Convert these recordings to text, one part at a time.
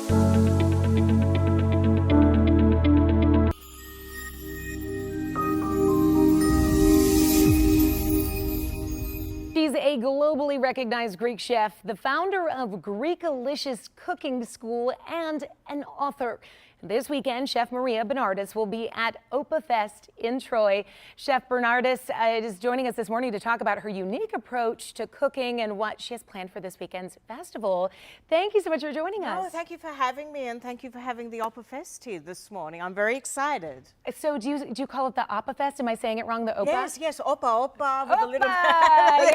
She's a globally recognized Greek chef, the founder of Greekalicious cooking school, and an author. This weekend, Chef Maria Benardis will be at Opus in Troy. Chef Benardis is joining us this morning to talk about her unique approach to cooking and what she has planned for this weekend's festival. Thank you so much for joining us. Oh, thank you for having me, and thank you for having the Opus here this morning. I'm very excited. So do you call it the Opus? Am I saying it wrong? The Opa? Yes, Opa, with a little, bit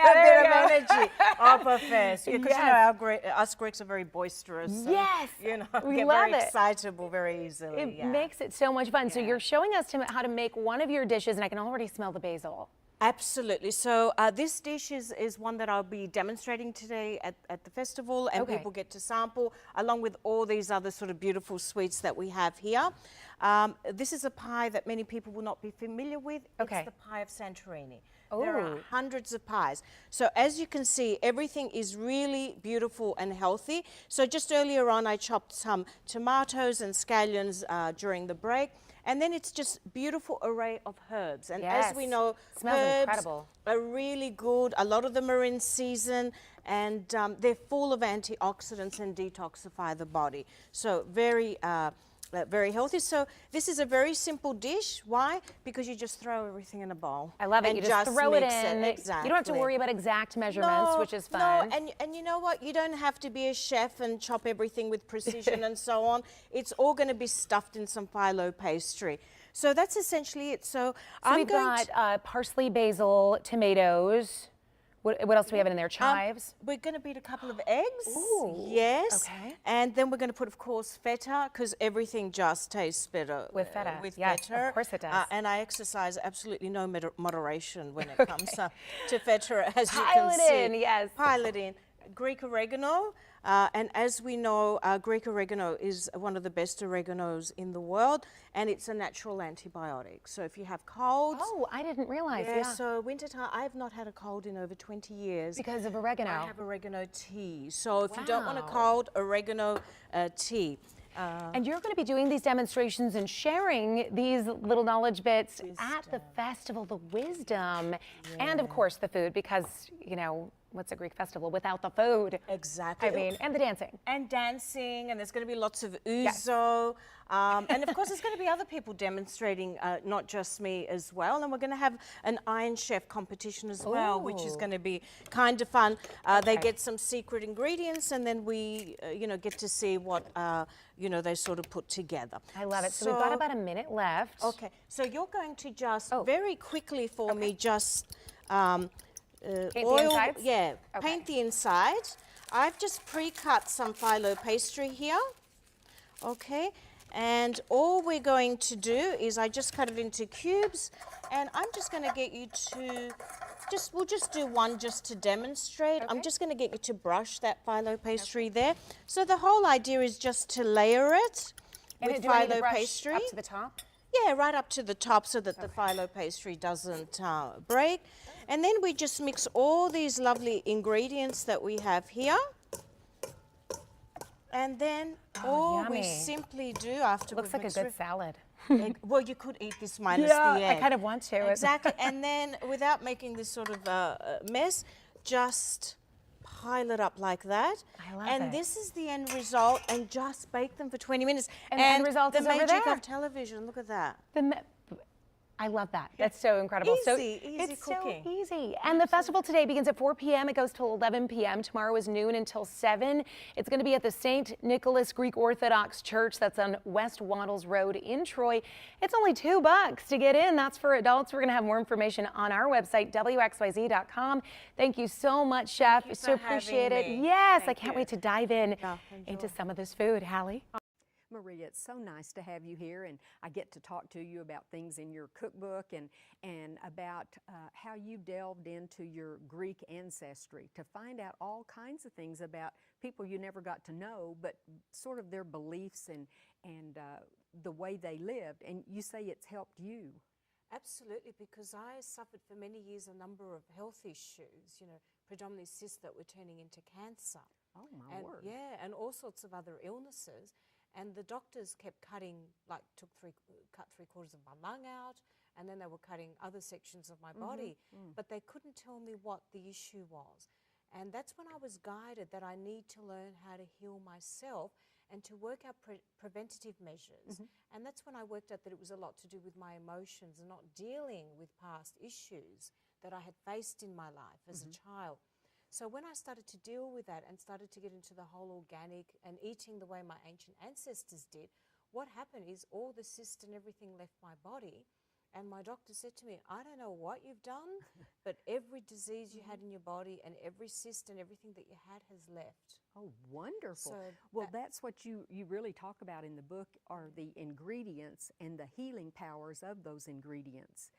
of energy. Opus. Because you know, us Greeks are very boisterous. Yes, you know, we get love very it. excitable very easily. It makes it so much fun. So you're showing us how to make one of your dishes, and I can already smell the basil. Absolutely. So this dish is one that I'll be demonstrating today at the festival, and people get to sample, along with all these other sort of beautiful sweets that we have here. This is a pie that many people will not be familiar with. It's the pie of Santorini. There are hundreds of pies. So as you can see, everything is really beautiful and healthy. So just earlier on, I chopped some tomatoes and scallions during the break. And then it's just beautiful array of herbs. And as we know, herbs are really good. A lot of them are in season, and they're full of antioxidants and detoxify the body. So very healthy. So this is a very simple dish. Why? Because you just throw everything in a bowl. I love it. You just throw it in. Exactly. You don't have to worry about exact measurements, which is fun. No, and you know what? You don't have to be a chef and chop everything with precision and so on. It's all going to be stuffed in some phyllo pastry. So that's essentially it. So we've got parsley, basil, tomatoes. What else do we have in there? Chives? We're going to beat a couple of eggs. Ooh. Yes. Okay. And then we're going to put, of course, feta, because everything just tastes better with feta. Yes, of course it does. And I exercise absolutely no moderation when it comes to feta, as you can see. Pile it in, yes. Pile it in. Greek oregano. And as we know, Greek oregano is one of the best oreganos in the world, and it's a natural antibiotic. So if you have colds... Oh, I didn't realize. Yeah, so wintertime, I have not had a cold in over 20 years. Because of oregano. I have oregano tea. So if you don't want a cold, oregano tea. And you're going to be doing these demonstrations and sharing these little knowledge bits at the festival, the wisdom, and of course the food, because, you know, what's a Greek festival without the food? Exactly. I mean, and the dancing. And dancing, and there's going to be lots of ouzo. And of course, there's going to be other people demonstrating, not just me as well. And we're going to have an Iron Chef competition as well, which is going to be kind of fun. They get some secret ingredients, and then we, you know, get to see what, you know, they sort of put together. I love it. So we've got about a minute left. Okay. So you're going to just very quickly for me, just... paint the inside? Yeah, paint the inside. I've just pre-cut some phyllo pastry here. Okay, and all we're going to do is I just cut it into cubes, and I'm just going to get you to we'll just do one just to demonstrate. I'm just going to get you to brush that phyllo pastry there. So the whole idea is just to layer it with phyllo pastry. Up to the top? Yeah, right up to the top so that the phyllo pastry doesn't break. And then we just mix all these lovely ingredients that we have here. And then all we simply do after looks like a good salad. Well, you could eat this minus the egg. I kind of want to. Exactly. And then without making this sort of mess, just pile it up like that. I love and it. this is the end result, and just bake them for 20 minutes. And the end result is over there. The magic of television, look at that. I love that. That's so incredible. Easy it's cooking. So easy. And the festival today begins at 4 p.m. It goes till 11 p.m. Tomorrow is noon until 7. It's going to be at the St. Nicholas Greek Orthodox Church. That's on West Waddles Road in Troy. It's only $2 to get in. That's for adults. We're going to have more information on our website, WXYZ.com. Thank you so much, Chef. So appreciate it. Yes, I can't wait to dive in into some of this food. Hallie? Maria, it's so nice to have you here, and I get to talk to you about things in your cookbook and about how you delved into your Greek ancestry to find out all kinds of things about people you never got to know, but sort of their beliefs and the way they lived. And you say it's helped you. Absolutely, because I suffered for many years a number of health issues, you know, predominantly cysts that were turning into cancer. Oh, my and word. yeah, and all sorts of other illnesses. And the doctors kept cutting, like cut 3/4 of my lung out, and then they were cutting other sections of my body, but they couldn't tell me what the issue was. And that's when I was guided that I need to learn how to heal myself and to work out preventative measures. And that's when I worked out that it was a lot to do with my emotions and not dealing with past issues that I had faced in my life as a child. So when I started to deal with that and started to get into the whole organic and eating the way my ancient ancestors did, what happened is all the cyst and everything left my body. And my doctor said to me, I don't know what you've done, but every disease you had in your body and every cyst and everything that you had has left. Oh, wonderful. So well, that's what you really talk about in the book are the ingredients and the healing powers of those ingredients.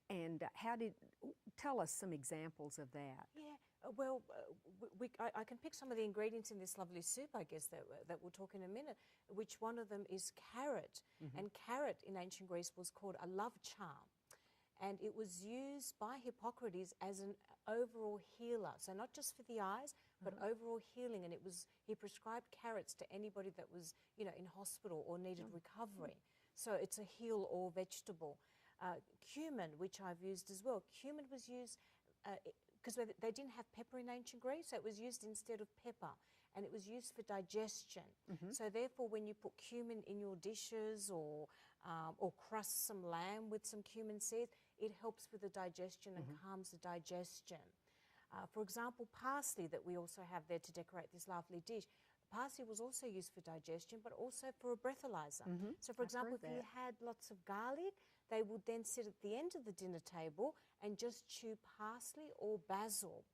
And tell us some examples of that. Yeah, well, I can pick some of the ingredients in this lovely soup, I guess, that we'll talk in a minute, which one of them is carrot. And carrot in ancient Greece was called a love charm. And it was used by Hippocrates as an overall healer. So not just for the eyes, but overall healing. And he prescribed carrots to anybody that was, in hospital or needed recovery. So it's a heal all vegetable. Cumin, which I've used as well. Cumin was used because they didn't have pepper in ancient Greece, so it was used instead of pepper, and it was used for digestion. So therefore, when you put cumin in your dishes or crust some lamb with some cumin seeds, it helps with the digestion and calms the digestion. For example, parsley that we also have there to decorate this lovely dish. Parsley was also used for digestion, but also for a breathalyzer. So, for example, if you had lots of garlic, they would then sit at the end of the dinner table and just chew parsley or basil.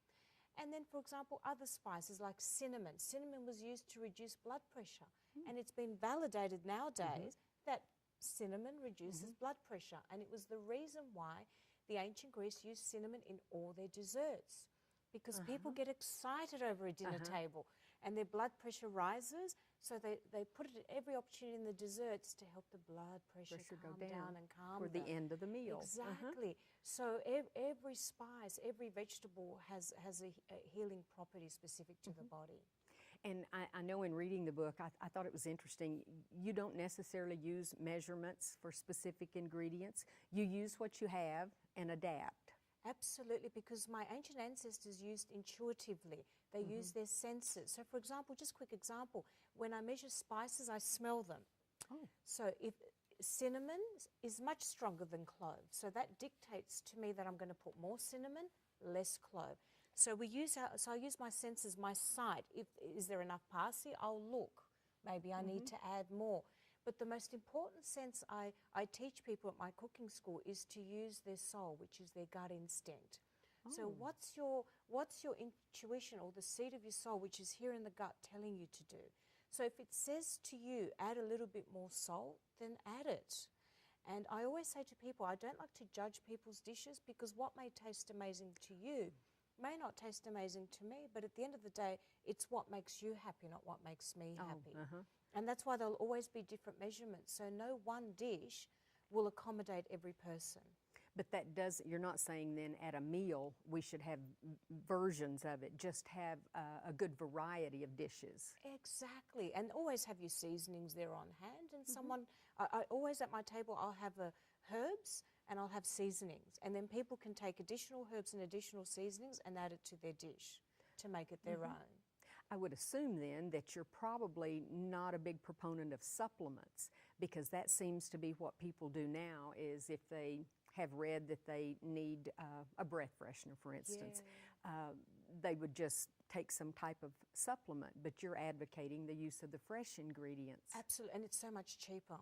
And then, for example, other spices like cinnamon. Cinnamon was used to reduce blood pressure, and it's been validated nowadays that cinnamon reduces blood pressure, and it was the reason why the ancient Greece used cinnamon in all their desserts. Because people get excited over a dinner table and their blood pressure rises, so they put it at every opportunity in the desserts to help the blood pressure go calm down and calm for the end of the meal. Exactly. So every spice, every vegetable has a healing property specific to the body. And I know in reading the book, I thought it was interesting. You don't necessarily use measurements for specific ingredients. You use what you have and adapt. Absolutely, because my ancient ancestors used intuitively. They used their senses. So, for example, just a quick example, when I measure spices, I smell them. So if cinnamon is much stronger than clove, so that dictates to me that I'm going to put more cinnamon, less clove. So I use my senses, my sight. Is there enough parsley? I'll look. Maybe I need to add more. But the most important sense I teach people at my cooking school is to use their soul, which is their gut instinct. So what's your intuition or the seed of your soul, which is here in the gut, telling you to do? So if it says to you, add a little bit more salt, then add it. And I always say to people, I don't like to judge people's dishes because what may taste amazing to you may not taste amazing to me, but at the end of the day, it's what makes you happy, not what makes me happy. And that's why there'll always be different measurements. So no one dish will accommodate every person. But that you're not saying then at a meal we should have versions of it, just have a good variety of dishes. Exactly, and always have your seasonings there on hand. And I always at my table, I'll have herbs and I'll have seasonings. And then people can take additional herbs and additional seasonings and add it to their dish to make it their own. I would assume then that you're probably not a big proponent of supplements, because that seems to be what people do now is if they have read that they need a breath freshener, for instance, they would just take some type of supplement, but you're advocating the use of the fresh ingredients. Absolutely, and it's so much cheaper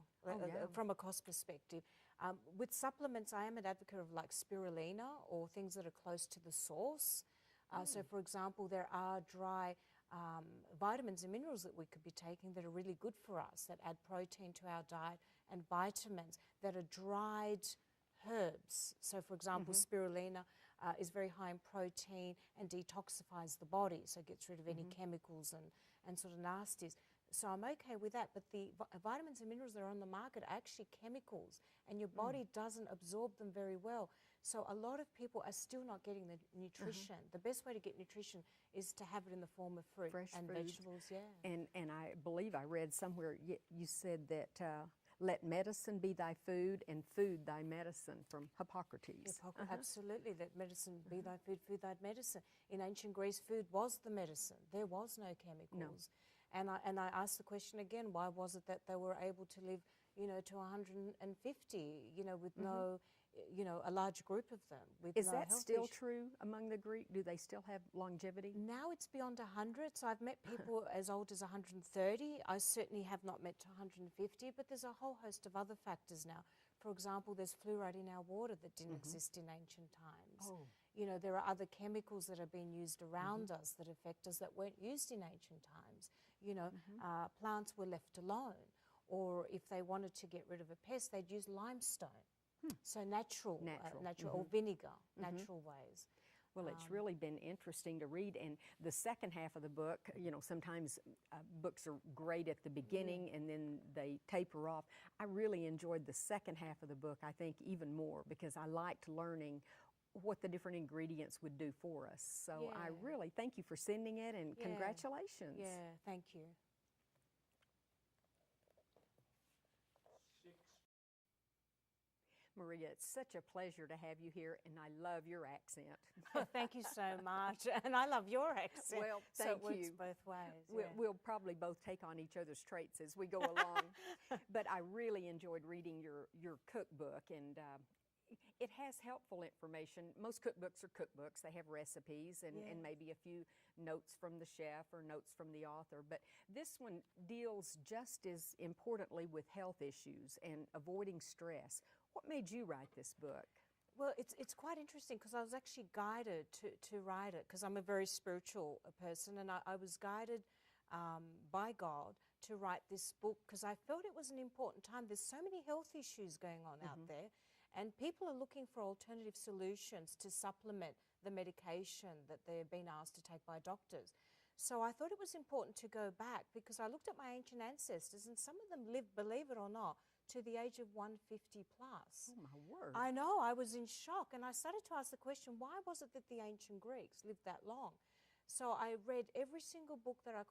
from a cost perspective. With supplements, I am an advocate of like spirulina or things that are close to the source. So, for example, there are dry vitamins and minerals that we could be taking that are really good for us, that add protein to our diet, and vitamins that are dried herbs. So, for example, spirulina is very high in protein and detoxifies the body, so it gets rid of any chemicals and sort of nasties. So I'm okay with that, but the vitamins and minerals that are on the market are actually chemicals, and your body doesn't absorb them very well. So a lot of people are still not getting the nutrition. The best way to get nutrition is to have it in the form of fruit Fresh and foods. vegetables. Yeah. And I believe I read somewhere you said that let medicine be thy food and food thy medicine, from Hippocrates. Absolutely, that medicine be thy food, food thy medicine. In ancient Greece, food was the medicine. There was no chemicals. And I asked the question again, why was it that they were able to live, you know, to 150, you know, with no, you know, a large group of them with Is no that health still issues? true among the Greek? Do they still have longevity? Now it's beyond 100, so I've met people as old as 130. I certainly have not met to 150, but there's a whole host of other factors now. For example, there's fluoride in our water that didn't exist in ancient times. You know, there are other chemicals that are being used around us that affect us that weren't used in ancient times. You know, plants were left alone, or if they wanted to get rid of a pest, they'd use limestone. So natural or vinegar, natural ways. Well, it's really been interesting to read, and the second half of the book, you know, sometimes books are great at the beginning and then they taper off. I really enjoyed the second half of the book, I think, even more, because I liked learning what the different ingredients would do for us. So I really thank you for sending it, and congratulations. Yeah, thank you. Maria, it's such a pleasure to have you here, and I love your accent. Thank you so much, and I love your accent. Well, so thank it works you. both ways. We'll probably both take on each other's traits as we go along. But I really enjoyed reading your cookbook, and it has helpful information. Most cookbooks are cookbooks. They have recipes and maybe a few notes from the chef or notes from the author. But this one deals just as importantly with health issues and avoiding stress. What made you write this book? Well, it's quite interesting because I was actually guided to write it, because I'm a very spiritual person, and I was guided by God to write this book because I felt it was an important time. There's so many health issues going on out there, and people are looking for alternative solutions to supplement the medication that they're being asked to take by doctors. So I thought it was important to go back, because I looked at my ancient ancestors, and some of them lived, believe it or not, to the age of 150 plus. Oh, my word. I know, I was in shock, and I started to ask the question, why was it that the ancient Greeks lived that long? So I read every single book that I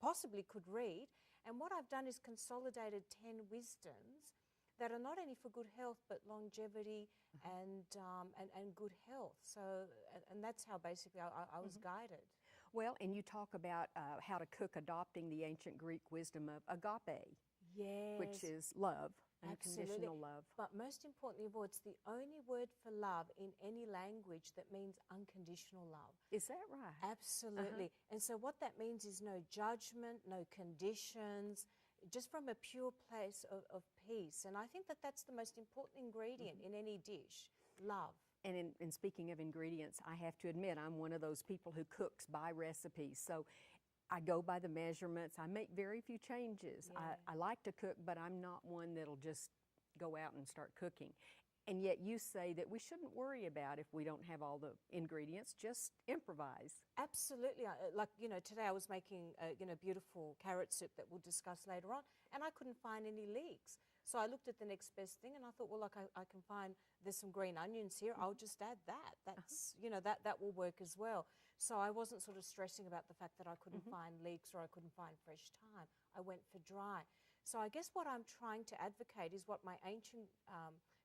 possibly could read, and what I've done is consolidated 10 wisdoms that are not only for good health, but longevity and good health. So, and that's how basically I was guided. Well, and you talk about how to cook adopting the ancient Greek wisdom of agape. Yes. Which is love, unconditional Absolutely. love. But most importantly of all, it's the only word for love in any language that means unconditional love. Is that right? Absolutely. And so what that means is no judgment, no conditions, just from a pure place of peace. And I think that that's the most important ingredient in any dish, love. And in speaking of ingredients, I have to admit I'm one of those people who cooks by recipes. So I go by the measurements. I make very few changes. I like to cook, but I'm not one that'll just go out and start cooking. And yet you say that we shouldn't worry about if we don't have all the ingredients, just improvise. Absolutely. Like, you know, today I was making, beautiful carrot soup that we'll discuss later on, and I couldn't find any leeks. So I looked at the next best thing, and I thought, well, like I can find, there's some green onions here, I'll just add that. That's, you know, that will work as well. So I wasn't sort of stressing about the fact that I couldn't find leeks or I couldn't find fresh thyme. I went for dry. So I guess what I'm trying to advocate is what my ancient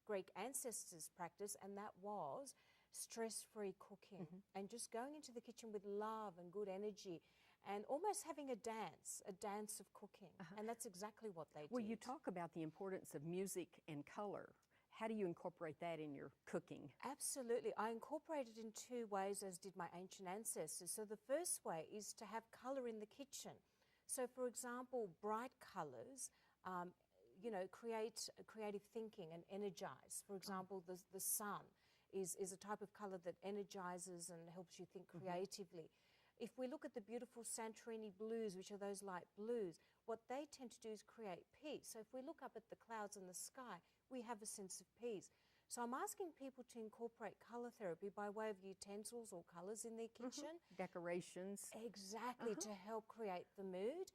Greek ancestors practiced, and that was stress-free cooking and just going into the kitchen with love and good energy and almost having a dance of cooking. And that's exactly what they did. Well, you talk about the importance of music and color. How do you incorporate that in your cooking? Absolutely. I incorporate it in two ways, as did my ancient ancestors. So the first way is to have color in the kitchen. So, for example, bright colors, create creative thinking and energize. For example, the sun is a type of color that energizes and helps you think creatively. If we look at the beautiful Santorini blues, which are those light blues, what they tend to do is create peace. So if we look up at the clouds and the sky, we have a sense of peace. So I'm asking people to incorporate color therapy by way of utensils or colors in their kitchen. Decorations. Exactly, to help create the mood.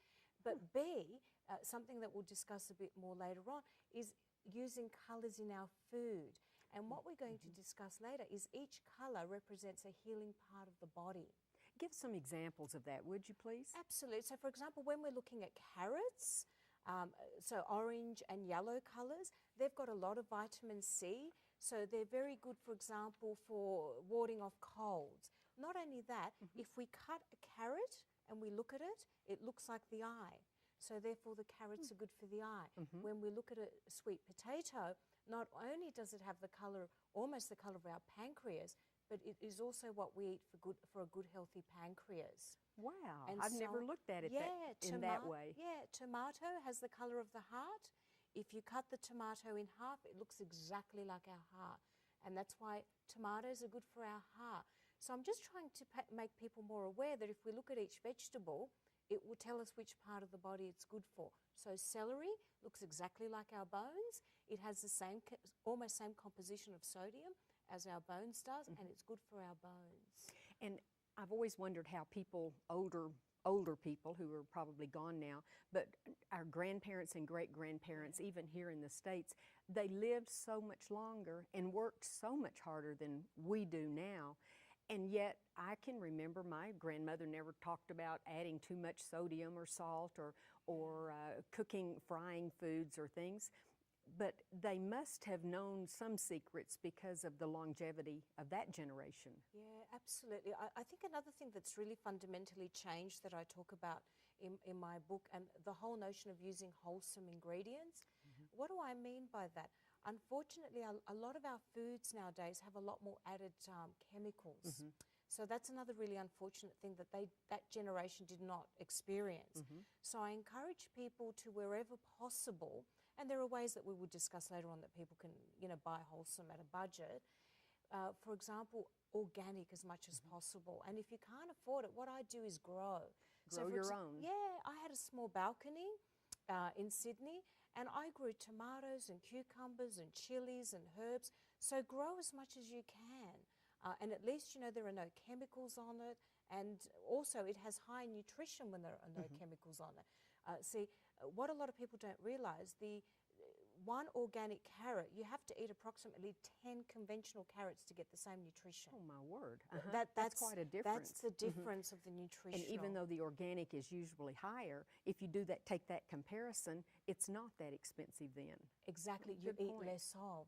But B, something that we'll discuss a bit more later on, is using colors in our food. And what we're going to discuss later is each color represents a healing part of the body. Give some examples of that, would you please? Absolutely. So for example, when we're looking at carrots, so orange and yellow colors, they've got a lot of vitamin C. So they're very good, for example, for warding off colds. Not only that, if we cut a carrot and we look at it, it looks like the eye. So therefore the carrots are good for the eye. When we look at a sweet potato, not only does it have the color, almost the color of our pancreas, but it is also what we eat for a good healthy pancreas. Wow, And I've so, never looked at it in that way. Yeah, tomato has the color of the heart. If you cut the tomato in half, it looks exactly like our heart. And that's why tomatoes are good for our heart. So I'm just trying to make people more aware that if we look at each vegetable, it will tell us which part of the body it's good for. So celery looks exactly like our bones. It has the same, almost same composition of sodium as our bones does, and it's good for our bones. And I've always wondered how people, older people who are probably gone now, but our grandparents and great-grandparents, even here in the States, they lived so much longer and worked so much harder than we do now. And yet I can remember my grandmother never talked about adding too much sodium or salt or cooking, frying foods or things. But they must have known some secrets because of the longevity of that generation. Yeah, absolutely. I think another thing that's really fundamentally changed that I talk about in my book, and the whole notion of using wholesome ingredients. What do I mean by that? Unfortunately, a lot of our foods nowadays have a lot more added chemicals. So that's another really unfortunate thing that that generation did not experience. So I encourage people to, wherever possible, and there are ways that we will discuss later on that people can, buy wholesome at a budget. For example, organic as much as possible. And if you can't afford it, what I do is grow. Grow your own. Yeah, I had a small balcony in Sydney, and I grew tomatoes and cucumbers and chilies and herbs. So grow as much as you can. And at least, there are no chemicals on it. And also it has high nutrition when there are no chemicals on it. See, what a lot of people don't realize, the one organic carrot, you have to eat approximately 10 conventional carrots to get the same nutrition. Oh my word, That's quite a difference. That's the difference of the nutrition. And even though the organic is usually higher, if you do that, take that comparison, it's not that expensive then. Exactly, you Good eat point. less of.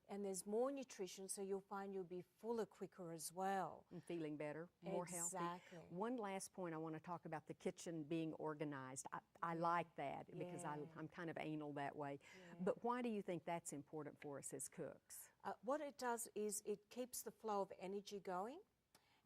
And there's more nutrition, so you'll find you'll be fuller quicker as well. And feeling better, more healthy. Exactly. One last point, I want to talk about the kitchen being organized. I like that because I'm kind of anal that way. But why do you think that's important for us as cooks? What it does is it keeps the flow of energy going.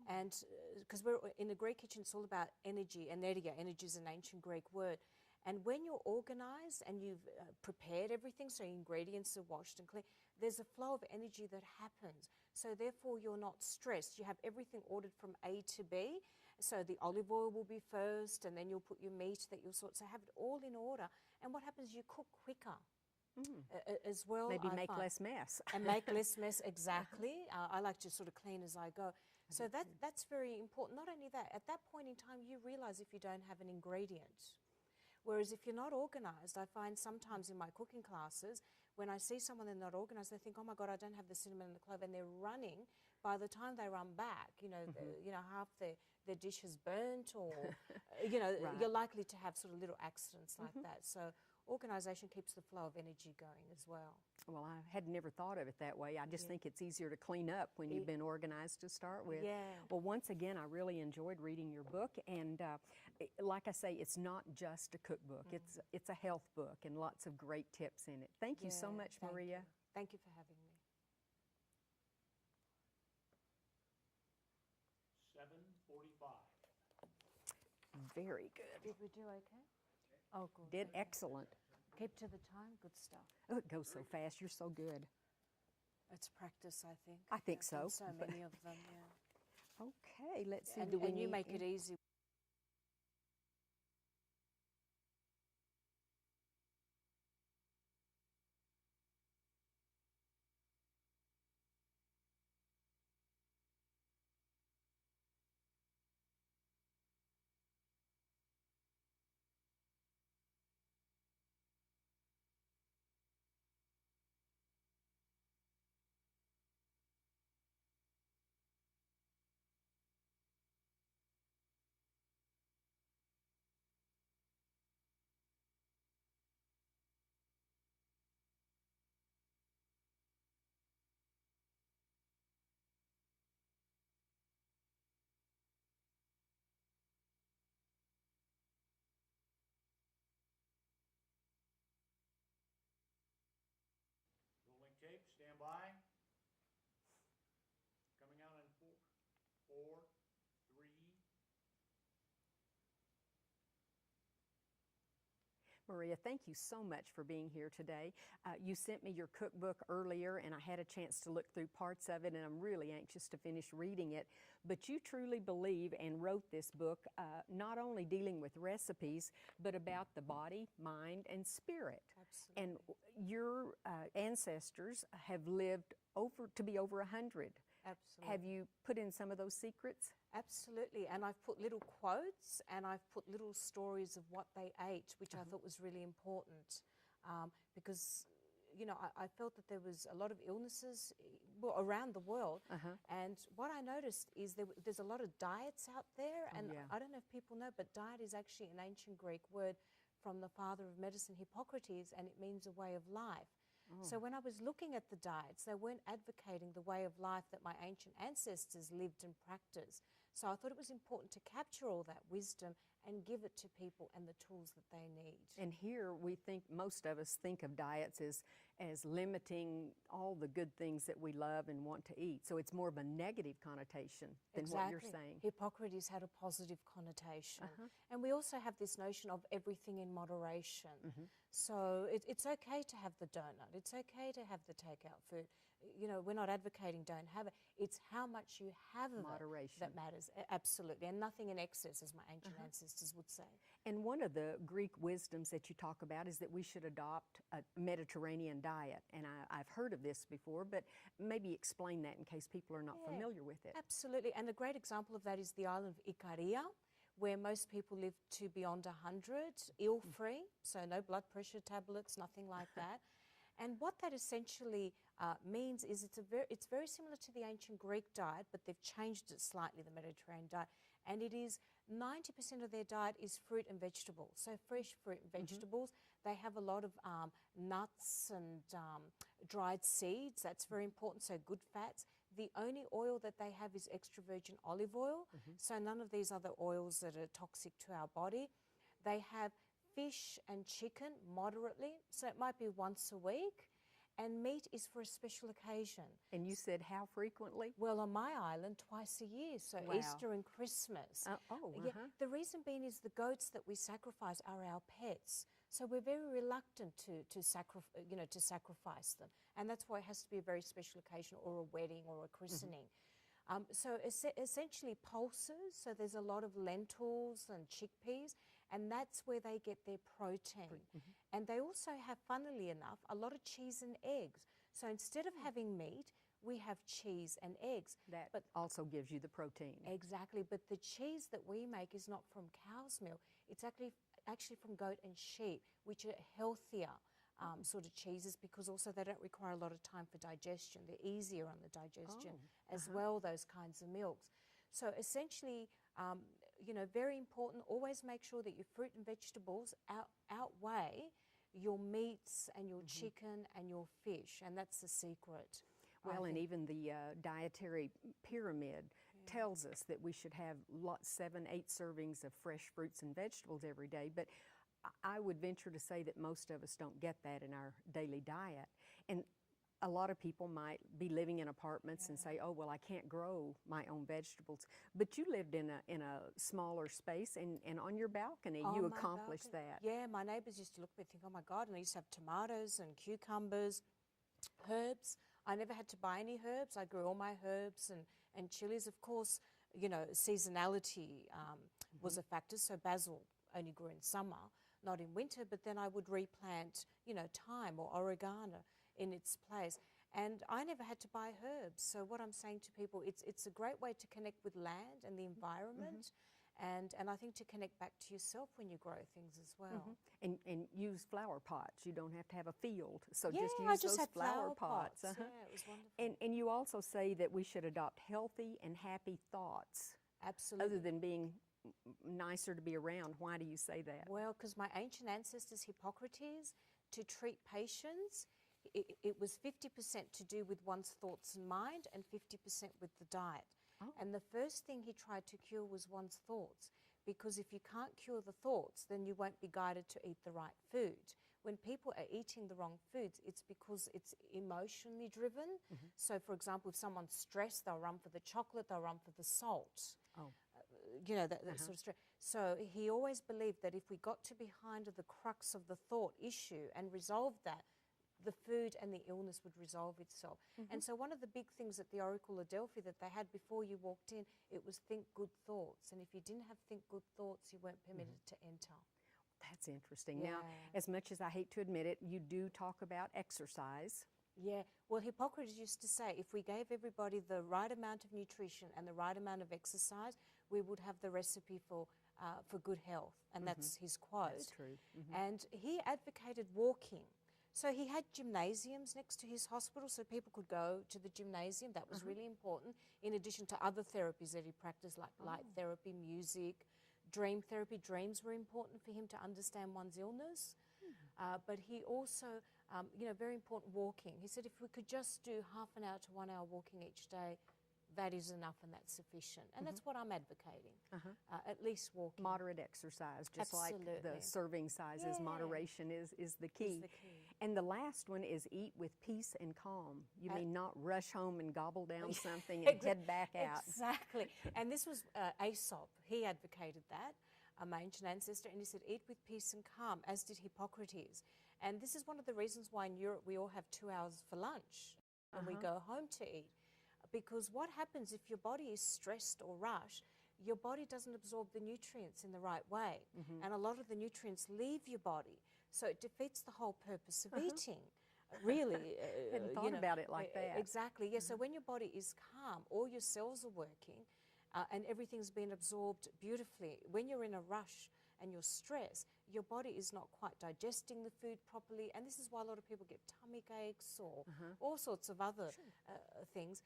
And because we're in the Greek kitchen, it's all about energy, energia. Energy is an ancient Greek word. And when you're organized and you've prepared everything, so ingredients are washed and clean, there's a flow of energy that happens. So therefore you're not stressed. You have everything ordered from A to B. So the olive oil will be first, and then you'll put your meat that you'll sort. So have it all in order. And what happens, you cook quicker. As well. Maybe make less mess. And make less mess, exactly. I like to sort of clean as I go. So that's very important. Not only that, at that point in time, you realize if you don't have an ingredient. Whereas if you're not organized, I find sometimes in my cooking classes, when I see someone that's not organized, they think, oh my God, I don't have the cinnamon and the clove, and they're running. By the time they run back, half their dish is burnt, or, Right. you're likely to have sort of little accidents like that. So organisation keeps the flow of energy going as well. Well, I had never thought of it that way. I just think it's easier to clean up when you've been organized to start with. Yeah. Well, once again, I really enjoyed reading your book, and like I say, it's not just a cookbook. It's a health book and lots of great tips in it. Thank you so much, thank Maria. you. Thank you for having me. 7:45. Very good. Did we do okay? Oh, good. Did okay. excellent. Keep to the time. Good stuff. Oh, it goes so fast. You're so good. It's practice, I think. I think I've done so. So many of them, yeah. Okay, let's see. And, do we and you need make it easy. Maria, thank you so much for being here today. You sent me your cookbook earlier, and I had a chance to look through parts of it, and I'm really anxious to finish reading it. But you truly believe and wrote this book not only dealing with recipes, but about the body, mind, and spirit. Absolutely. And your ancestors have lived to be over 100. Absolutely. Have you put in some of those secrets? Absolutely, and I've put little quotes and I've put little stories of what they ate, which I thought was really important because, you know, I felt that there was a lot of illnesses around the world, and what I noticed is there's a lot of diets out there, and I don't know if people know, but diet is actually an ancient Greek word from the father of medicine, Hippocrates, and it means a way of life. So when I was looking at the diets, they weren't advocating the way of life that my ancient ancestors lived and practiced. So I thought it was important to capture all that wisdom and give it to people and the tools that they need. And here we think, most of us think of diets as limiting all the good things that we love and want to eat. So it's more of a negative connotation than what you're saying. Hippocrates had a positive connotation. And we also have this notion of everything in moderation. So it's okay to have the donut. It's okay to have the takeout food. You know, we're not advocating don't have it. It's how much you have of it that matters. Absolutely. And nothing in excess, as my ancient ancestors would say. And one of the Greek wisdoms that you talk about is that we should adopt a Mediterranean diet. And I've heard of this before, but maybe explain that in case people are not familiar with it. Absolutely. And a great example of that is the island of Ikaria, where most people live to beyond 100, ill-free, so no blood pressure tablets, nothing like that. And what that essentially means is it's very similar to the ancient Greek diet, but they've changed it slightly, the Mediterranean diet. And it is 90% of their diet is fruit and vegetables, so fresh fruit and vegetables. They have a lot of nuts and dried seeds. That's very important, so good fats. The only oil that they have is extra virgin olive oil, so none of these other oils that are toxic to our body. They have fish and chicken moderately, so it might be once a week, and meat is for a special occasion. And you said how frequently? Well, on my island, twice a year, so Easter and Christmas. The reason being is the goats that we sacrifice are our pets, so we're very reluctant to sacrifice them, and that's why it has to be a very special occasion, or a wedding, or a christening. So essentially pulses, so there's a lot of lentils and chickpeas, and that's where they get their protein. And they also have, funnily enough, a lot of cheese and eggs. So instead of having meat, we have cheese and eggs. That also gives you the protein. Exactly, but the cheese that we make is not from cow's milk. It's actually from goat and sheep, which are healthier sort of cheeses, because also they don't require a lot of time for digestion. They're easier on the digestion as well, those kinds of milks. So essentially, you know, very important, always make sure that your fruit and vegetables outweigh your meats and your chicken and your fish, and that's the secret. Well, and even the dietary pyramid tells us that we should have 7-8 servings of fresh fruits and vegetables every day, but I would venture to say that most of us don't get that in our daily diet. And a lot of people might be living in apartments and say, oh, well, I can't grow my own vegetables. But you lived in a smaller space, and on your balcony, you accomplished that. Yeah, my neighbours used to look at me and think, oh my God, and I used to have tomatoes and cucumbers, herbs. I never had to buy any herbs. I grew all my herbs and chilies. Of course, you know, seasonality was a factor, so basil only grew in summer, not in winter, but then I would replant, you know, thyme or oregano in its place. And I never had to buy herbs. So what I'm saying to people, it's a great way to connect with land and the environment, and I think to connect back to yourself when you grow things as well. And use flower pots. You don't have to have a field, so Yeah, just I use just those had flower pots. Yeah, it was wonderful. And you also say that we should adopt healthy and happy thoughts. Absolutely. Other than being nicer to be around. Why do you say that? Well, because my ancient ancestors, Hippocrates, to treat patients, it was 50% to do with one's thoughts and mind and 50% with the diet. And the first thing he tried to cure was one's thoughts, because if you can't cure the thoughts, then you won't be guided to eat the right food. When people are eating the wrong foods, it's because it's emotionally driven. So, for example, if someone's stressed, they'll run for the chocolate, they'll run for the salt. You know, that sort of stress. So he always believed that if we got to behind the crux of the thought issue and resolved that, the food and the illness would resolve itself. And so one of the big things at the Oracle Adelphi that they had before you walked in, it was think good thoughts. And if you didn't have think good thoughts, you weren't permitted to enter. That's interesting. Yeah. Now, as much as I hate to admit it, you do talk about exercise. Yeah, well, Hippocrates used to say if we gave everybody the right amount of nutrition and the right amount of exercise, we would have the recipe for good health. And that's his quote. That's true. And he advocated walking. So he had gymnasiums next to his hospital so people could go to the gymnasium. That was really important, in addition to other therapies that he practiced, like light therapy, music, dream therapy. Dreams were important for him to understand one's illness. But he also, very important, walking. He said if we could just do half an hour to 1 hour walking each day, that is enough and that's sufficient. And that's what I'm advocating, at least walking. Moderate exercise, just like the serving sizes, moderation is the key. And the last one is eat with peace and calm. You mean not rush home and gobble down something and head back out. Exactly. And this was Aesop. He advocated that, my ancient ancestor, and he said eat with peace and calm, as did Hippocrates. And this is one of the reasons why in Europe we all have 2 hours for lunch when we go home to eat. Because what happens if your body is stressed or rushed, your body doesn't absorb the nutrients in the right way. And a lot of the nutrients leave your body. So it defeats the whole purpose of eating. Really. Hadn't thought about it like that. Exactly, yeah. So when your body is calm, all your cells are working and everything's been absorbed beautifully. When you're in a rush and you're stressed, your body is not quite digesting the food properly, and this is why a lot of people get tummy aches or all sorts of other things.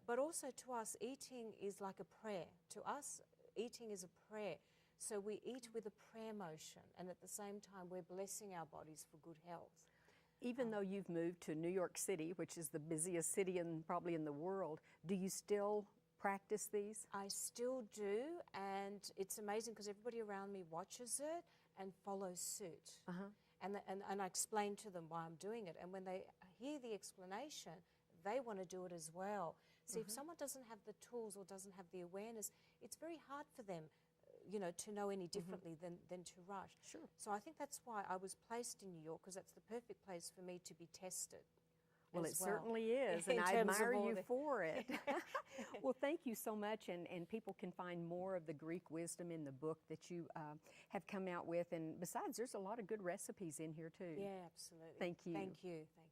But also to us, eating is like a prayer. To us, eating is a prayer. So we eat with a prayer motion, and at the same time, we're blessing our bodies for good health. Even though you've moved to New York City, which is the busiest city probably in the world, do you still practice these? I still do, and it's amazing because everybody around me watches it and follows suit. And I explain to them why I'm doing it. And when they hear the explanation, they want to do it as well. See, if someone doesn't have the tools or doesn't have the awareness, it's very hard for them, to know any differently than to rush. Sure. So I think that's why I was placed in New York, because that's the perfect place for me to be tested. Well, it certainly is, and I admire you for it. Well, thank you so much, and people can find more of the Greek wisdom in the book that you have come out with, and besides, there's a lot of good recipes in here, too. Yeah, absolutely. Thank you. Thank you. Thank you.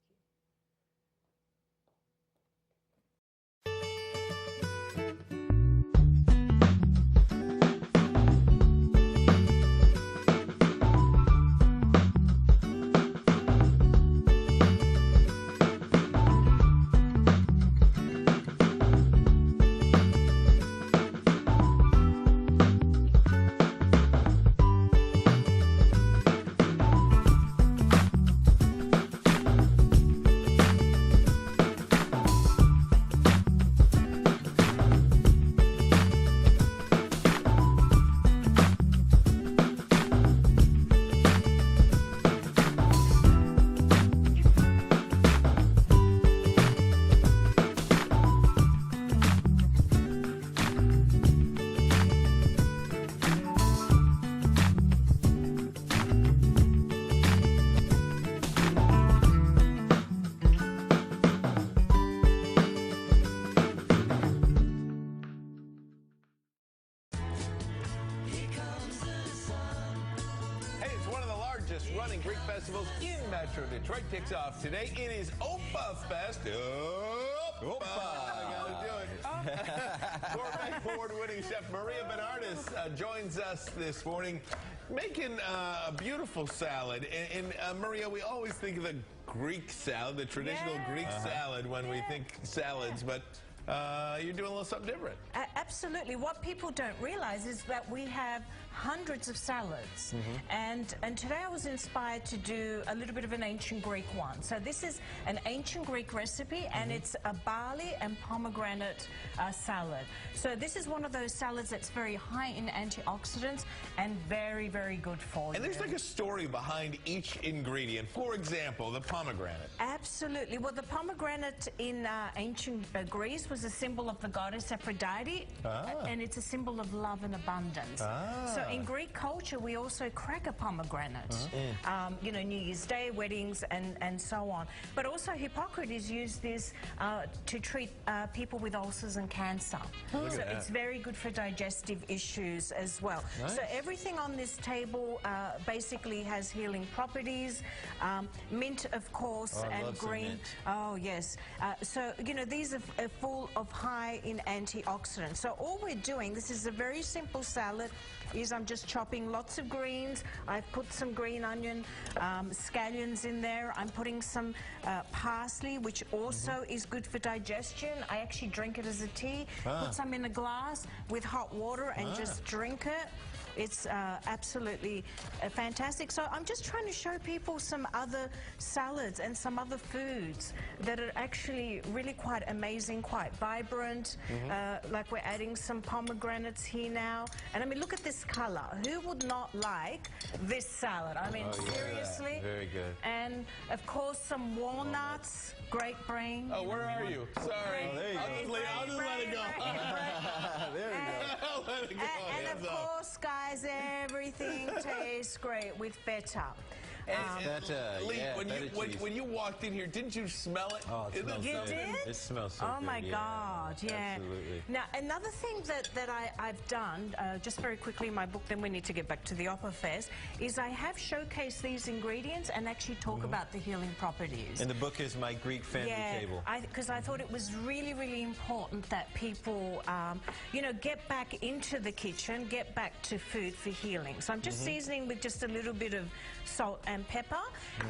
Running Greek festivals in Metro Detroit kicks off today. It is Opa Fest. Opa! I gotta do it. Gourmet award-winning chef Maria Benardis joins us this morning, making a beautiful salad. And Maria, we always think of the Greek salad, the traditional Greek salad when we think salads, but you're doing a little something different. Absolutely. What people don't realize is that we have hundreds of salads. And today I was inspired to do a little bit of an ancient Greek one. So this is an ancient Greek recipe, and it's a barley and pomegranate salad. So this is one of those salads that's very high in antioxidants and very, very good for you. And there's like a story behind each ingredient. For example, the pomegranate. Absolutely. Well, the pomegranate in ancient Greece was a symbol of the goddess Aphrodite, and it's a symbol of love and abundance. So in Greek culture, we also crack a pomegranate. You know, New Year's Day, weddings, and so on. But also Hippocrates used this to treat people with ulcers and cancer. So it's very good for digestive issues as well. So everything on this table basically has healing properties. Mint, of course, and green. Oh, yes. So, you know, these are full of high in antioxidants. So all we're doing, this is a very simple salad, is I'm just chopping lots of greens. I've put some green onion, scallions in there. I'm putting some parsley, which also is good for digestion. I actually drink it as a tea. Put some in a glass with hot water and just drink it. It's absolutely fantastic. So I'm just trying to show people some other salads and some other foods that are actually really quite amazing, quite vibrant. Like we're adding some pomegranates here now. And I mean, look at this color. Who would not like this salad? I mean, seriously. Very good. And of course, some walnuts. Great brain. Oh, where are you? Sorry. There you go. I'll just let it go. There we go. I'll let it go. And of course, guys, everything tastes great with feta. Lee, when you walked in here, didn't you smell it? Oh, it smells You so did? good. It smells so Oh good. my God, yeah. Absolutely. Now, another thing that I've done, just very quickly in my book, then we need to get back to the Opera Fest, is I have showcased these ingredients and actually talk about the healing properties. And the book is My Greek Family Table. Because I thought it was really, really important that people, you know, get back into the kitchen, get back to food for healing. So I'm just seasoning with just a little bit of salt and pepper,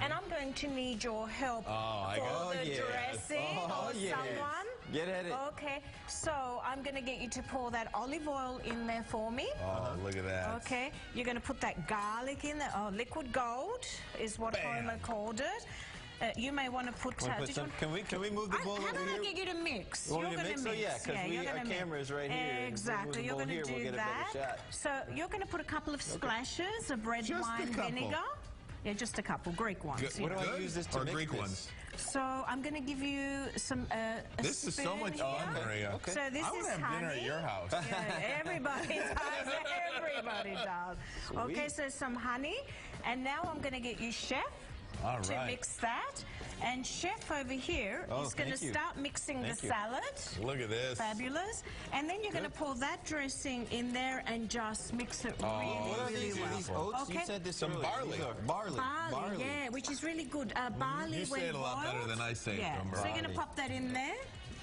and I'm going to need your help for the dressing or someone. Get at it. Okay, so I'm going to get you to pour that olive oil in there for me. Oh, look at that. Okay, you're going to put that garlic in there. Oh, liquid gold is what Homer called it. You may want to put. Can we move the bowl How over about here? I get you to mix? You want You're me to going to mix? mix. So yeah, because our camera is right here. Exactly. You're going to do that. So you're going to put a couple of splashes of red wine vinegar. Yeah, just a couple, Greek ones. What do I use this to mix Greek this? ones? So I'm going to give you some. This is so much fun, Maria. Okay. So this I want is to have honey. dinner at your house. Yeah, everybody does. Everybody does. Okay, so some honey, and now I'm going to get you Chef to mix that. And Chef over here is going to start mixing the salad. Look at this. Fabulous. And then you're going to pour that dressing in there and just mix it really, really well. These oats? Okay. You said this Some earlier. barley. These are barley. Barley, yeah, which is really good. Barley, You when say it a lot better boiled. than I say it, Yeah. Tom So you're going Barley. to pop that in there.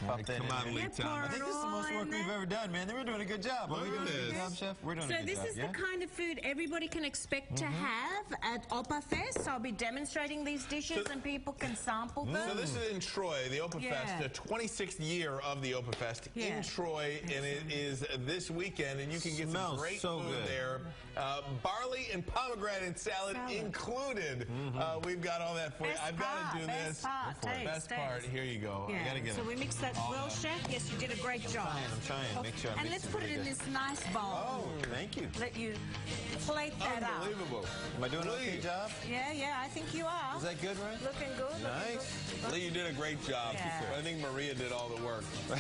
Pop that Come in on, there. Lee Thomas. I think this is the most work we've ever done, man. We're doing a good job. Are we doing a good job, Chef? We're doing a So good this job. is the kind of food everybody can expect to have at Opera Fest. So I'll be demonstrating these dishes and people can sample them. So this is in Troy, the Opera Fest, the 26th year of the Opera Fest in Troy, and it is this weekend, and you can get some great food there. Barley and pomegranate salad included. We've got all that for you. I've got to do this. Best part. Here you go. I gotta get So we mix that well, Chef. Yes, you did a great job. I'm trying. Make sure I And mix let's it put it really in good. this nice bowl. Oh, thank you. Let you plate that up. Unbelievable. Am I doing an okay job? Yeah, I think you are. Is that good, right? Looking good. Nice. Lee, you did a great job. Yeah. I think Maria did all the work. We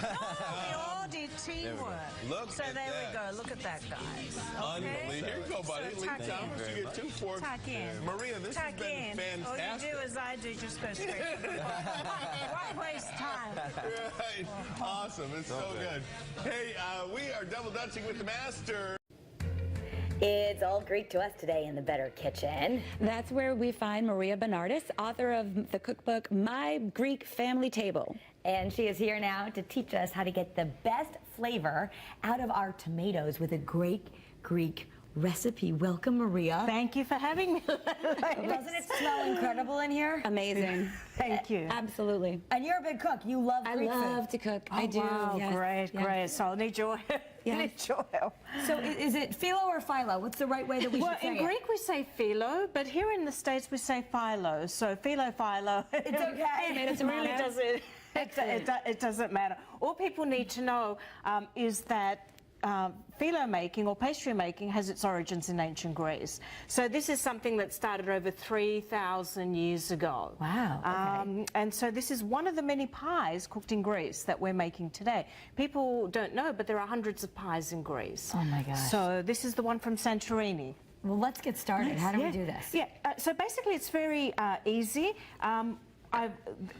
all did teamwork. Look So at there that. we go. Look at that, guys. Unbelievable. Here you go, buddy. So Lee tuck Thomas, in. you get 2 forks. Tuck in. Maria, this has Tuck been in. All you fantastic. do as I do, just go straight to the point. Why waste time? Right. Awesome. It's so good. Hey, we are double dutching with the master. It's all Greek to us today in the Better Kitchen. That's where we find Maria Benardis, author of the cookbook My Greek Family Table. And she is here now to teach us how to get the best flavor out of our tomatoes with a great Greek recipe. Welcome, Maria. Thank you for having me. Doesn't it smell incredible in here? Amazing. Thank you. Absolutely. And you're a big cook. You love Greek I love to cook. I do. Wow, yes, great, yes. great. So I'll need your help. Yes. Need your help. So is it philo or philo? What's the right way that we Well, should say in it? Greek we say philo, but here in the States we say philo. So philo. It's okay. It really doesn't. It doesn't matter. All people need to know is that phyllo making or pastry making has its origins in ancient Greece. So this is something that started over 3,000 years ago. Wow. Okay. And so this is one of the many pies cooked in Greece that we're making today. People don't know, but there are hundreds of pies in Greece. Oh my gosh. So this is the one from Santorini. Well, let's get started. How do we do this? Yeah, so basically it's very easy.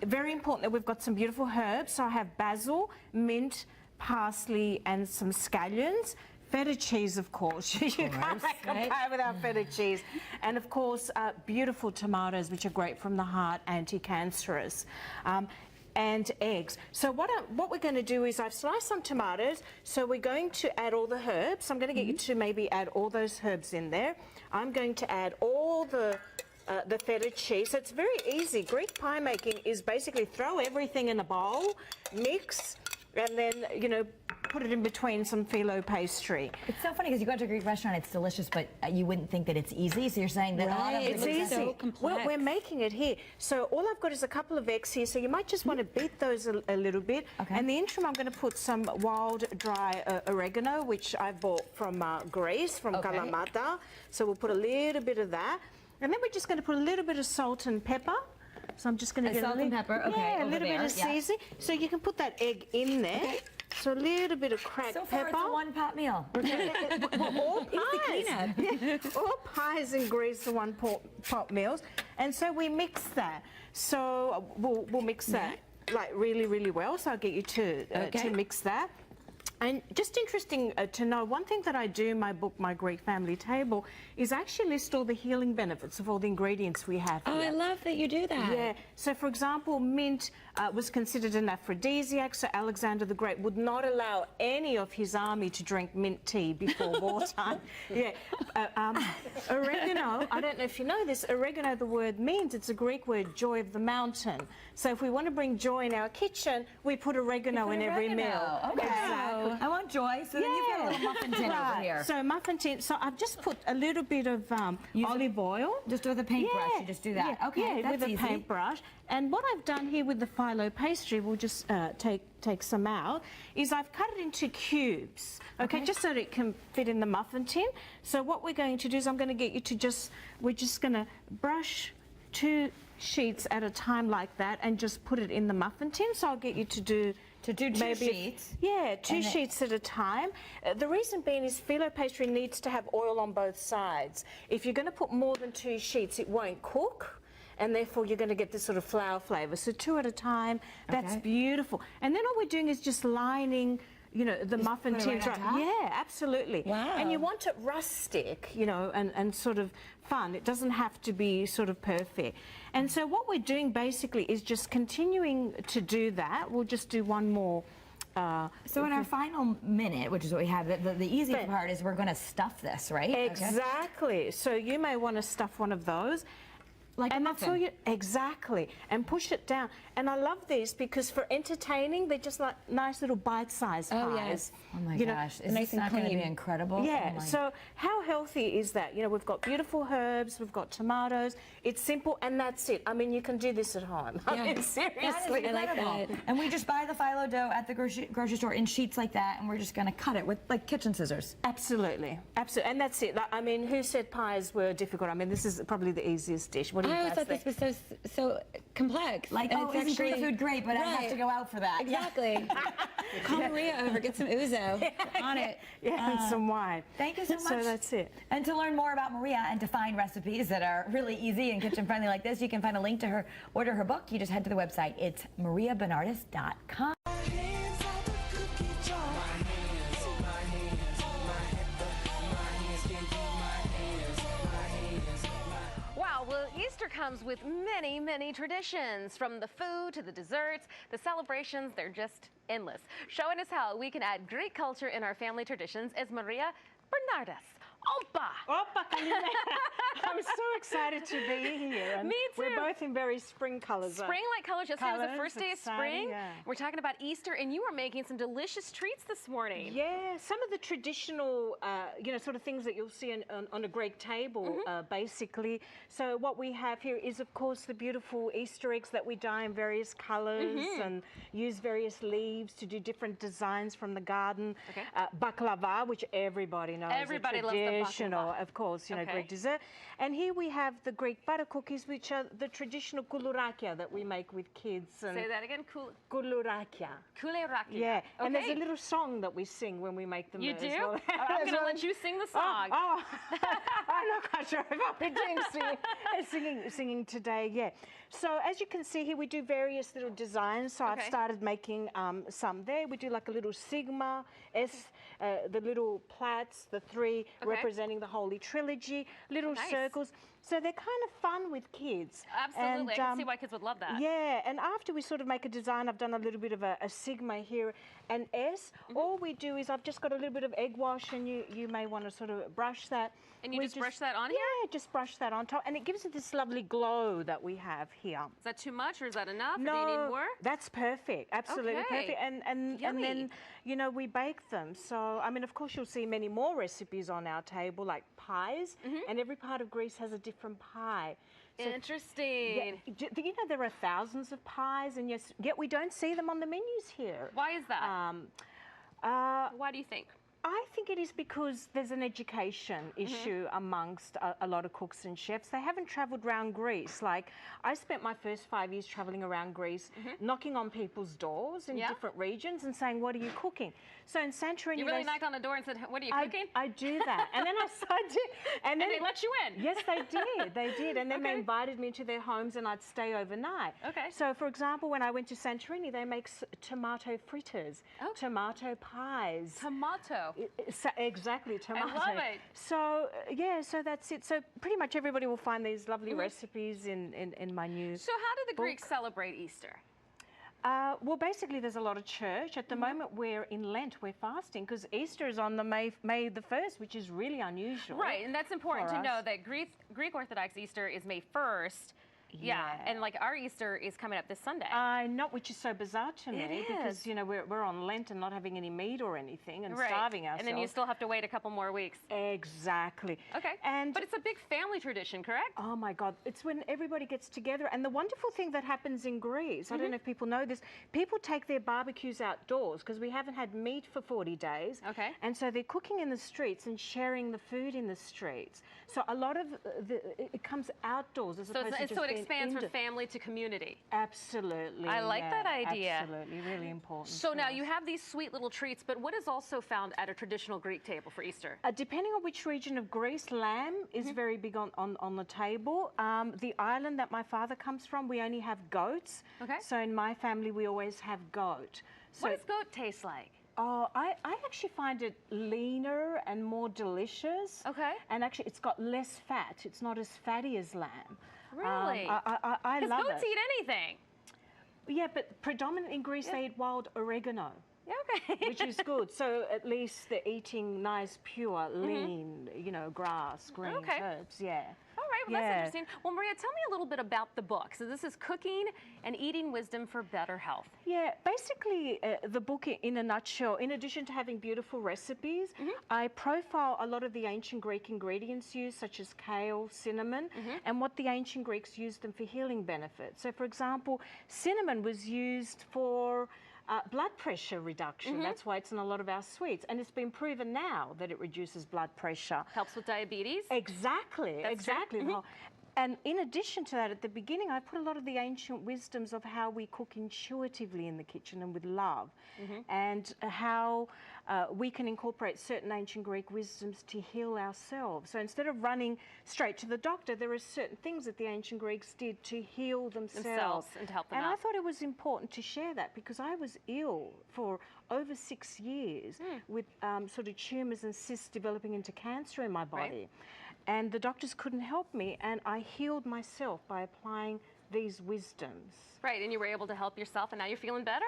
Very important that we've got some beautiful herbs. So I have basil, mint, parsley, and some scallions. Feta cheese, of course. You can't make a pie without feta cheese. And of course, beautiful tomatoes, which are great from the heart, anti-cancerous. And eggs. So what we're going to do is I've sliced some tomatoes, so we're going to add all the herbs. I'm going to get you to maybe add all those herbs in there. I'm going to add all the feta cheese. So it's very easy. Greek pie making is basically throw everything in a bowl, mix, and then, you know, put it in between some phyllo pastry. It's so funny because you go to a Greek restaurant, it's delicious, but you wouldn't think that it's easy. So you're saying that a lot of it's easy. So complex. Well, we're making it here. So all I've got is a couple of eggs here. So you might just want to beat those a little bit. Okay. And the interim, I'm going to put some wild dry oregano, which I bought from Greece, from Kalamata. So we'll put a little bit of that. And then we're just going to put a little bit of salt and pepper. So I'm just going to get salt and pepper, okay, yeah, a over little bit there, of seasoning. So you can put that egg in there. Okay. So a little bit of cracked So far, pepper. it's a one-pot meal. Well, all pies, all pies in Greece are one-pot meals, and so we mix that. So we'll mix that like really, really well. So I'll get you to mix that. And just interesting to know, one thing that I do in my book, My Greek Family Table, is I actually list all the healing benefits of all the ingredients we have here. Oh, I love that you do that. Yeah. So, for example, mint was considered an aphrodisiac, so Alexander the Great would not allow any of his army to drink mint tea before wartime. Yeah. Oregano, I don't know if you know this, oregano, the word means, it's a Greek word, joy of the mountain. So if we want to bring joy in our kitchen, we put oregano in every meal. Okay. Exactly. I want joy, so then you've got a little muffin tin over here. So muffin tin. So I've just put a little bit of olive oil. Just with a paintbrush, you just do that. Yeah, Okay, that's with easy. a paintbrush. And what I've done here with the phyllo pastry, we'll just take some out, is I've cut it into cubes, okay, just so that it can fit in the muffin tin. So what we're going to do is I'm going to get you to we're just going to brush 2 sheets at a time like that and just put it in the muffin tin. So I'll get you to do 2 sheets. Yeah, 2 sheets at a time. The reason being is phyllo pastry needs to have oil on both sides. If you're going to put more than 2 sheets, it won't cook, and therefore you're going to get this sort of flour flavour. So 2 at a time, that's beautiful. And then all we're doing is just lining, you know, the muffin tins. Right. Yeah, absolutely. Wow. And you want it rustic, you know, and sort of fun. It doesn't have to be sort of perfect. And so what we're doing basically is just continuing to do that. We'll just do one more. So in our final minute, which is what we have, the easy part is we're going to stuff this, right? Exactly. Okay. So you may want to stuff one of those. Like and a that's muffin. all you exactly, and push it down. And I love these because for entertaining, they're just like nice little bite-sized pies. Oh yes. Oh my you gosh, know, is this not going to be incredible? Yeah. Oh my. So how healthy is that? You know, we've got beautiful herbs, we've got tomatoes. It's simple, and that's it. I mean, you can do this at home. I mean, seriously, That is incredible. And we just buy the phyllo dough at the grocery store in sheets like that, and we're just going to cut it with like kitchen scissors. Absolutely, absolutely, and that's it. Like, I mean, who said pies were difficult? I mean, this is probably the easiest dish. What do you I always guys thought think? this was so complex. Like, and oh, it's isn't Greek actually- food great, but I have to go out for that. Exactly. Call Maria over, get some ouzo on it. Yeah, and some wine. Thank you so much. So that's it. And to learn more about Maria and to find recipes that are really easy and kitchen friendly like this, you can find a link to order her book. You just head to the website. It's mariabenardis.com. Wow, well, Easter comes with many, many traditions. From the food to the desserts, the celebrations, they're just endless. Showing us how we can add Greek culture in our family traditions is Maria Benardis, Opa! Opa, I'm so excited to be here. And Me too. We're both in very spring colors. Spring-like colors. Yesterday was the first day of spring. Yeah. We're talking about Easter, and you are making some delicious treats this morning. Yeah, some of the traditional, sort of things that you'll see on a Greek table, basically. So what we have here is, of course, the beautiful Easter eggs that we dye in various colors and use various leaves to do different designs from the garden. Okay. Baklava, which everybody knows. Everybody loves the baklava. Of course, Greek dessert. And here we have the Greek butter cookies, which are the traditional koulourakia that we make with kids. And Say that again. Koulourakia. Koulourakia. Yeah. Okay. And there's a little song that we sing when we make them. You as do? well. I'm going to let you sing the song. I'm not quite sure if I'll be doing singing today. Yeah. So as you can see here, we do various little designs. So I've started making some there. We do like a little sigma, S, the little plaits, the three representing the Holy Trilogy, little circles. So they're kind of fun with kids. Absolutely. And, I can see why kids would love that. Yeah, and after we sort of make a design, I've done a little bit of a sigma here, and S. All we do is I've just got a little bit of egg wash, and you may want to sort of brush that. And you just brush that on here? Yeah, just brush that on top, and it gives it this lovely glow that we have here. Is that too much, or is that enough? No, or do you need more? that's perfect. Absolutely perfect. And then, we bake them. So, I mean, of course, you'll see many more recipes on our table, like pies, and every part of Greece has a different pie. So, interesting. Yeah, there are thousands of pies, and yet we don't see them on the menus here. Why is that? Why do you think? I think it is because there's an education issue amongst a lot of cooks and chefs. They haven't travelled around Greece. Like, I spent my first 5 years travelling around Greece, knocking on people's doors in different regions and saying, what are you cooking? So in Santorini... You really knocked on the door and said, what are you cooking? I do that. And then I did. And then they let you in? Yes, they did. They did. And then they invited me to their homes and I'd stay overnight. Okay. So, for example, when I went to Santorini, they make tomato fritters, tomato pies. Tomato. Exactly, tomato. I love it. So, so that's it. So pretty much everybody will find these lovely recipes in my new So how do the Greeks celebrate Easter? Well, basically, there's a lot of church. At the moment, we're in Lent, we're fasting, because Easter is on the May the 1st, which is really unusual. Right, and that's important to know that Greek Orthodox Easter is May 1st. Yeah, and like our Easter is coming up this Sunday. Which is so bizarre to me because, we're on Lent and not having any meat or anything and starving ourselves. And then you still have to wait a couple more weeks. Exactly. Okay, but it's a big family tradition, correct? Oh my God, it's when everybody gets together. And the wonderful thing that happens in Greece, I don't know if people know this, people take their barbecues outdoors because we haven't had meat for 40 days. Okay. And so they're cooking in the streets and sharing the food in the streets. So a lot of it comes outdoors as opposed to just being expands from family to community. Absolutely. I like that idea. Absolutely, really important. So now you have these sweet little treats, but what is also found at a traditional Greek table for Easter? Depending on which region of Greece, lamb is very big on the table. The island that my father comes from, we only have goats. Okay. So in my family, we always have goat. So, what does goat taste like? Oh, I actually find it leaner and more delicious. Okay. And actually, it's got less fat. It's not as fatty as lamb. Really? I love it. Because goats eat anything. Yeah, but predominantly in Greece, they eat wild oregano. Okay. Which is good. So at least they're eating nice, pure, lean, grass, green herbs. Yeah. All right, well, that's interesting. Well, Maria, tell me a little bit about the book. So this is Cooking and Eating Wisdom for Better Health. Yeah, basically the book in a nutshell, in addition to having beautiful recipes, I profile a lot of the ancient Greek ingredients used, such as kale, cinnamon, and what the ancient Greeks used them for healing benefits. So, for example, cinnamon was used for blood pressure reduction. That's why it's in a lot of our sweets. And it's been proven now that it reduces blood pressure. Helps with diabetes? Exactly, exactly. And in addition to that, at the beginning, I put a lot of the ancient wisdoms of how we cook intuitively in the kitchen and with love, and how we can incorporate certain ancient Greek wisdoms to heal ourselves. So instead of running straight to the doctor, there are certain things that the ancient Greeks did to heal themselves and to help them out. And I thought it was important to share that because I was ill for over 6 years with sort of tumours and cysts developing into cancer in my body. and the doctors couldn't help me, and I healed myself by applying these wisdoms. Right, and you were able to help yourself, and now you're feeling better?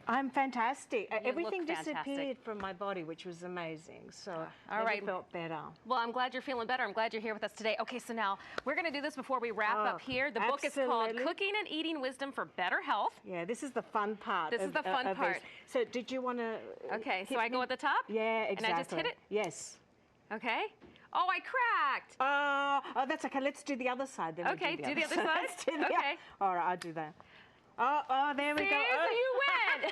I'm fantastic. You Everything look fantastic. disappeared from my body, which was amazing. So All never right. felt better. Well, I'm glad you're feeling better. I'm glad you're here with us today. Okay, so now we're going to do this before we wrap up here. The book is called absolutely. Cooking and Eating Wisdom for Better Health. Yeah, this is the fun part. This is the fun of part. this. So did you want to Okay, so I go at the top? Yeah, exactly. And I just hit it? Yes. Okay. Oh, I cracked. Oh, that's okay. Let's do the other side. Then Okay, we'll do the other side? Let's do the Okay. All right, I'll do that. Oh, there we See, go. so you win.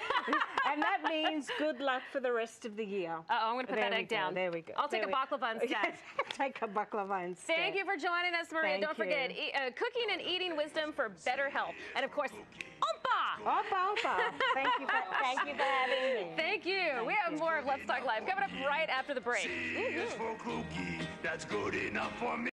And that means good luck for the rest of the year. I'm going to put There that we egg go, down. There we go. I'll take There a baklava instead. Take a baklava instead. Thank you for joining us, Maria. Thank Don't forget, you. cooking and eating wisdom for better health. And of course, Oompa! Opa, opa. Thank you for having me. Thank you. We have more of Let's Talk Live coming up right after the break. That's good enough for me.